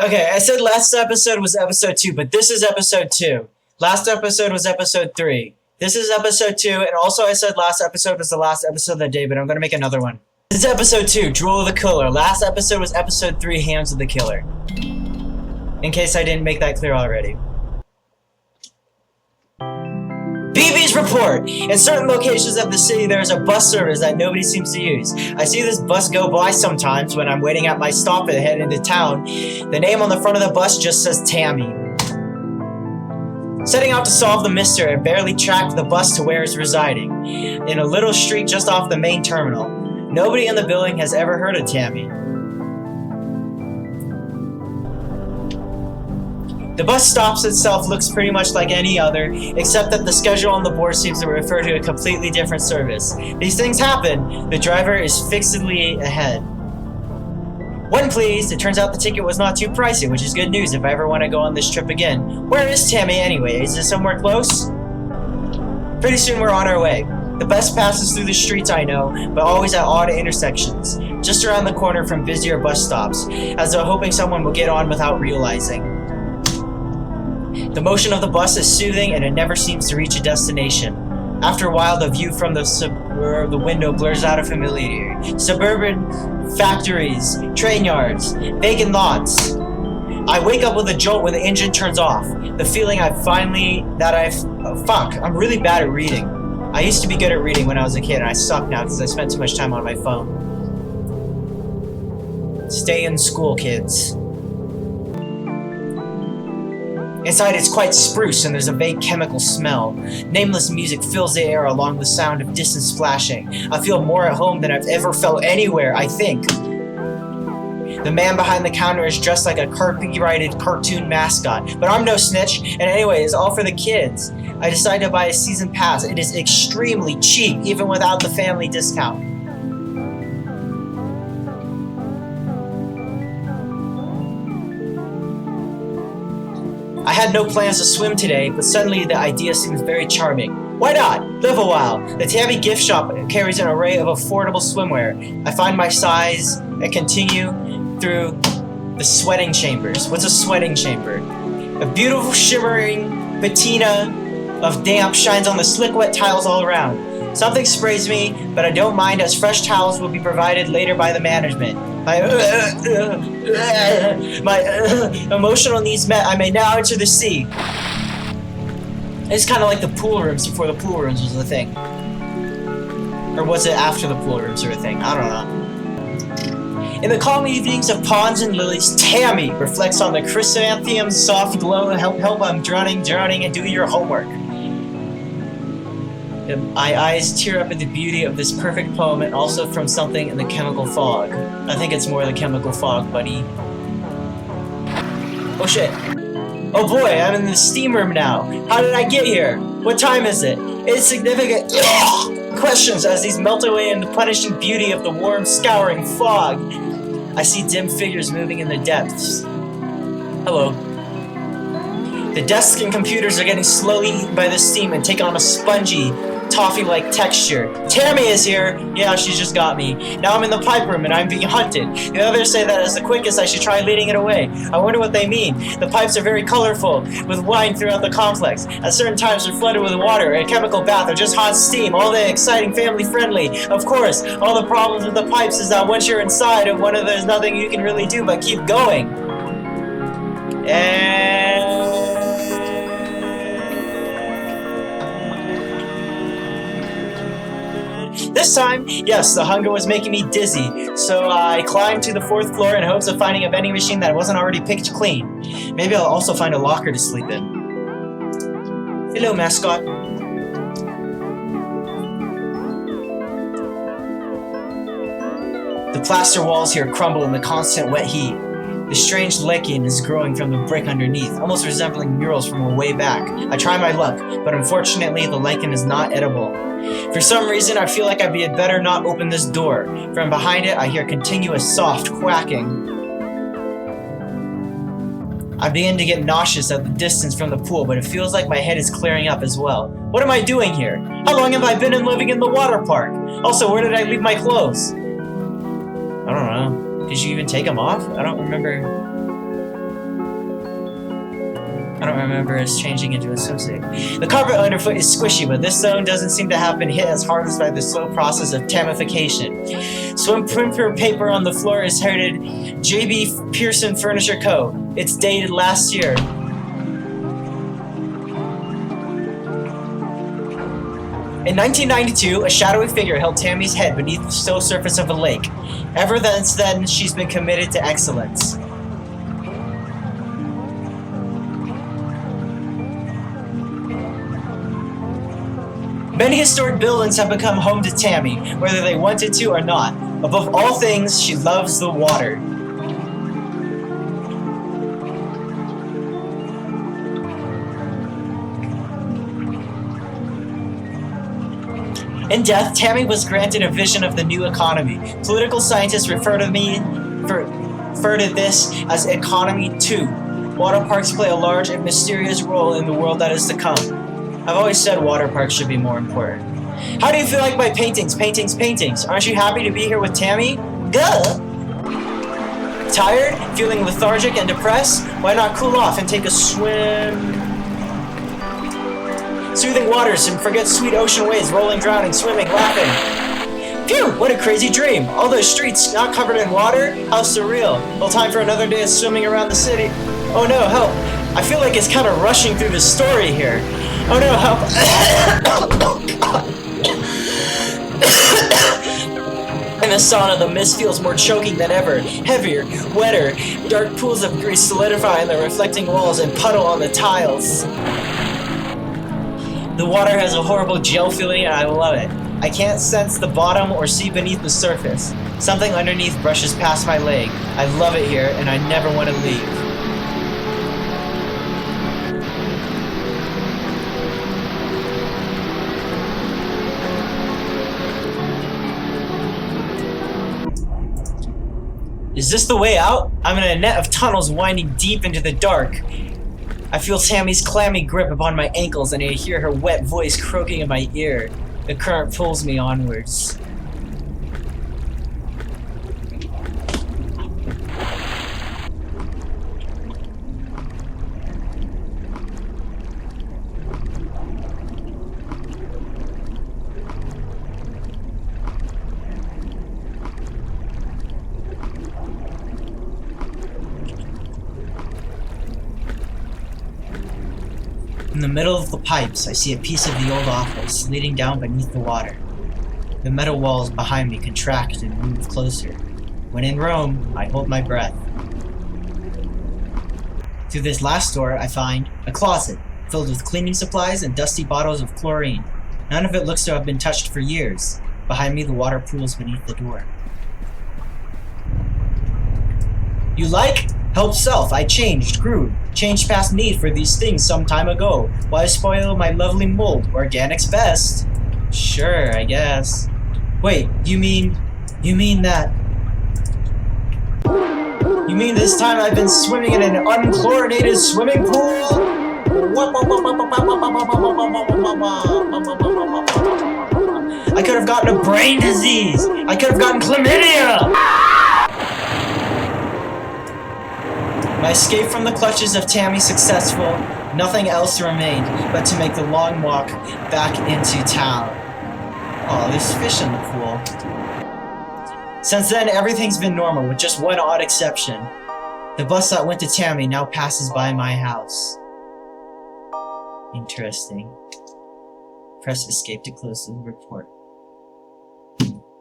Okay, I said last episode was episode 2, but this is episode 2. Last episode was episode 3. This is episode 2, and also I said last episode was the last episode of the day, but I'm going to make another one. This is episode 2, Drool of the Killer. Last episode was episode 3, Hands of the Killer. In case I didn't make that clear already. BB's report! In certain locations of the city, there is a bus service that nobody seems to use. I see this bus go by sometimes when I'm waiting at my stop and head into town. The name on the front of the bus just says Tammy. Setting out to solve the mystery, I barely tracked the bus to where it's residing. In a little street just off the main terminal. Nobody in the building has ever heard of Tammy. The bus stops itself looks pretty much like any other, except that the schedule on the board seems to refer to a completely different service. These things happen. The driver is fixedly ahead. One please, it turns out the ticket was not too pricey, which is good news if I ever want to go on this trip again. Where is Tammy anyway? Is it somewhere close? Pretty soon we're on our way. The bus passes through the streets I know, but always at odd intersections, just around the corner from busier bus stops, as though hoping someone will get on without realizing. The motion of the bus is soothing and it never seems to reach a destination. After a while, the view from the window blurs out of familiarity. Suburban factories, train yards, vacant lots. I wake up with a jolt when the engine turns off. The feeling fuck, I'm really bad at reading. I used to be good at reading when I was a kid and I suck now because I spent too much time on my phone. Stay in school, kids. Inside it's quite spruce and there's a vague chemical smell. Nameless music fills the air along the sound of distant splashing. I feel more at home than I've ever felt anywhere, I think. The man behind the counter is dressed like a copyrighted cartoon mascot, but I'm no snitch, and anyway, it's all for the kids. I decided to buy a season pass. It is extremely cheap, even without the family discount. I had no plans to swim today, but suddenly the idea seems very charming. Why not? Live a while. The Tammy gift shop carries an array of affordable swimwear. I find my size and continue through the sweating chambers. What's a sweating chamber? A beautiful shimmering patina of damp shines on the slick wet tiles all around. Something sprays me, but I don't mind as fresh towels will be provided later by the management. My emotional needs met, I may now enter the sea. It's kind of like the pool rooms before the pool rooms was a thing. Or was it after the pool rooms were a thing? I don't know. In the calm evenings of ponds and lilies, Tammy reflects on the chrysanthemum's soft glow. Help, I'm drowning, and do your homework. My eyes tear up at the beauty of this perfect poem and also from something in the chemical fog. I think it's more the chemical fog, buddy. Oh shit. Oh boy, I'm in the steam room now. How did I get here? What time is it? It's significant questions as these melt away in the punishing beauty of the warm, scouring fog. I see dim figures moving in the depths. Hello. The desks and computers are getting slowly eaten by the steam and take on a spongy, toffee-like texture. Tammy is here! Yeah, she just got me. Now I'm in the pipe room and I'm being hunted. The others say that as the quickest I should try leading it away. I wonder what they mean. The pipes are very colorful, with wine throughout the complex. At certain times they're flooded with water, a chemical bath, or just hot steam. All the exciting, family-friendly. Of course, all the problems with the pipes is that once you're inside of one of them, there's nothing you can really do but keep going. This time, yes, the hunger was making me dizzy, so I climbed to the 4th floor in hopes of finding a vending machine that wasn't already picked clean. Maybe I'll also find a locker to sleep in. Hello, mascot. The plaster walls here crumble in the constant wet heat. The strange lichen is growing from the brick underneath, almost resembling murals from a way back. I try my luck, but unfortunately the lichen is not edible. For some reason, I feel like I'd be better not open this door. From behind it, I hear continuous soft quacking. I begin to get nauseous at the distance from the pool, but it feels like my head is clearing up as well. What am I doing here? How long have I been living in the water park? Also, where did I leave my clothes? I don't know. Did you even take them off? I don't remember. I don't remember us changing into a swimsuit. The carpet underfoot is squishy, but this zone doesn't seem to have been hit as hard as by the slow process of tamification. Swim printer paper on the floor is herited J.B. Pearson Furniture Co. It's dated last year. In 1992, a shadowy figure held Tammy's head beneath the still surface of a lake. Ever since then, she's been committed to excellence. Many historic buildings have become home to Tammy, whether they wanted to or not. Above all things, she loves the water. In death, Tammy was granted a vision of the new economy. Political scientists refer to this as Economy 2. Water parks play a large and mysterious role in the world that is to come. I've always said water parks should be more important. How do you feel like my paintings? Aren't you happy to be here with Tammy? Gah! Tired? Feeling lethargic and depressed? Why not cool off and take a swim? Soothing waters and forget sweet ocean waves, rolling, drowning, swimming, laughing. Phew! What a crazy dream! All those streets not covered in water? How surreal. Well, time for another day of swimming around the city. Oh no, help! I feel like it's kind of rushing through the story here. Oh no, help! In the sauna, the mist feels more choking than ever. Heavier, wetter, dark pools of grease solidify on the reflecting walls and puddle on the tiles. The water has a horrible gel feeling and I love it. I can't sense the bottom or see beneath the surface. Something underneath brushes past my leg. I love it here and I never want to leave. Is this the way out? I'm in a net of tunnels winding deep into the dark. I feel Tammy's clammy grip upon my ankles and I hear her wet voice croaking in my ear. The current pulls me onwards. In the middle of the pipes, I see a piece of the old office leading down beneath the water. The metal walls behind me contract and move closer. When in Rome, I hold my breath. Through this last door, I find a closet filled with cleaning supplies and dusty bottles of chlorine. None of it looks to have been touched for years. Behind me, the water pools beneath the door. You like? Help self, I grew. Changed past need for these things some time ago. Why spoil my lovely mold? Organic's best. Sure, I guess. Wait, you mean that... You mean this time I've been swimming in an unchlorinated swimming pool? I could have gotten a brain disease! I could have gotten chlamydia! My escape from the clutches of Tammy successful, nothing else remained but to make the long walk back into town. Oh, there's fish in the pool. Since then, everything's been normal, with just one odd exception. The bus that went to Tammy now passes by my house. Interesting. Press escape to close the report.